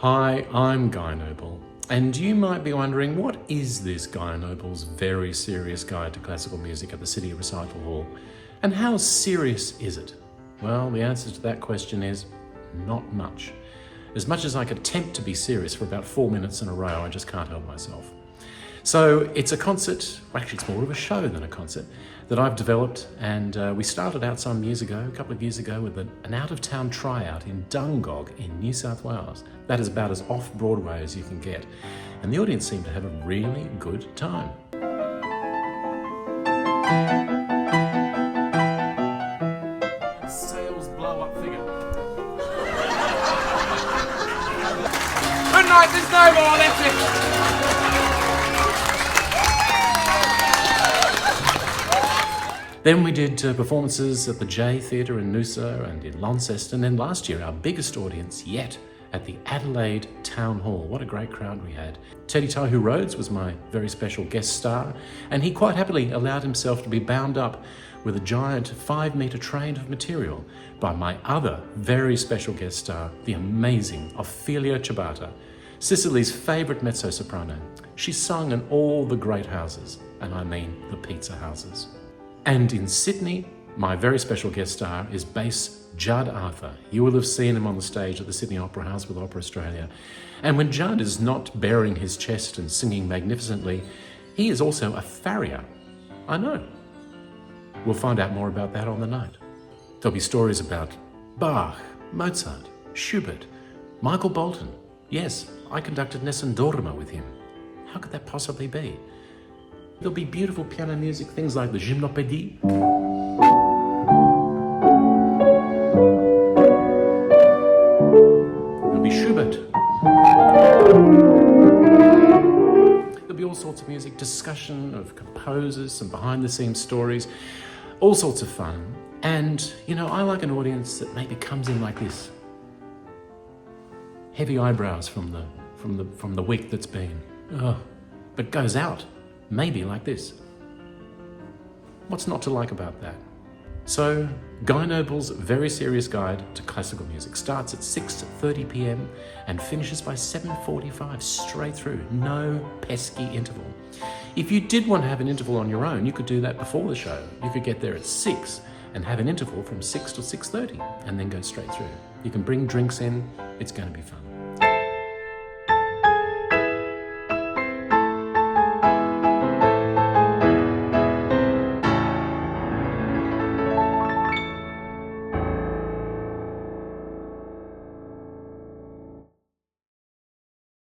Hi, I'm Guy Noble, and you might be wondering, what is this Guy Noble's very serious guide to classical music at the City Recital Hall? And how serious is it? Well, the answer to that question is not much. As much as I could attempt to be serious for about 4 minutes in a row, I just can't help myself. So it's a concert, well, actually it's more of a show than a concert, that I've developed, and we started out some years ago, a couple of years ago, with an out-of-town tryout in Dungog in New South Wales. That is about as off-Broadway as you can get. And the audience seemed to have a really good time. Sales blow-up figure. Good night, there's no more, that's it. Then we did performances at the J Theatre in Noosa and in Launceston, and last year our biggest audience yet at the Adelaide Town Hall. What a great crowd we had. Teddy Tahu Rhodes was my very special guest star, and he quite happily allowed himself to be bound up with a giant 5-metre train of material by my other very special guest star, the amazing Ophelia Ciabatta, Sicily's favourite mezzo-soprano. She sung in all the great houses, and I mean the pizza houses. And in Sydney, my very special guest star is bass Judd Arthur. You will have seen him on the stage at the Sydney Opera House with Opera Australia. And when Judd is not baring his chest and singing magnificently, he is also a farrier. I know. We'll find out more about that on the night. There'll be stories about Bach, Mozart, Schubert, Michael Bolton. Yes, I conducted Nessun Dorma with him. How could that possibly be? There'll be beautiful piano music, things like the Gymnopédie. There'll be Schubert. There'll be all sorts of music, discussion of composers, some behind-the-scenes stories, all sorts of fun. And, you know, I like an audience that maybe comes in like this. Heavy eyebrows from the week that's been. But goes out. Maybe like this. What's not to like about that? So, Guy Noble's very serious guide to classical music starts at 6:30 p.m. and finishes by 7:45, straight through, no pesky interval. If you did want to have an interval on your own, you could do that before the show. You could get there at 6 and have an interval from 6 to 6:30 and then go straight through. You can bring drinks in, it's going to be fun.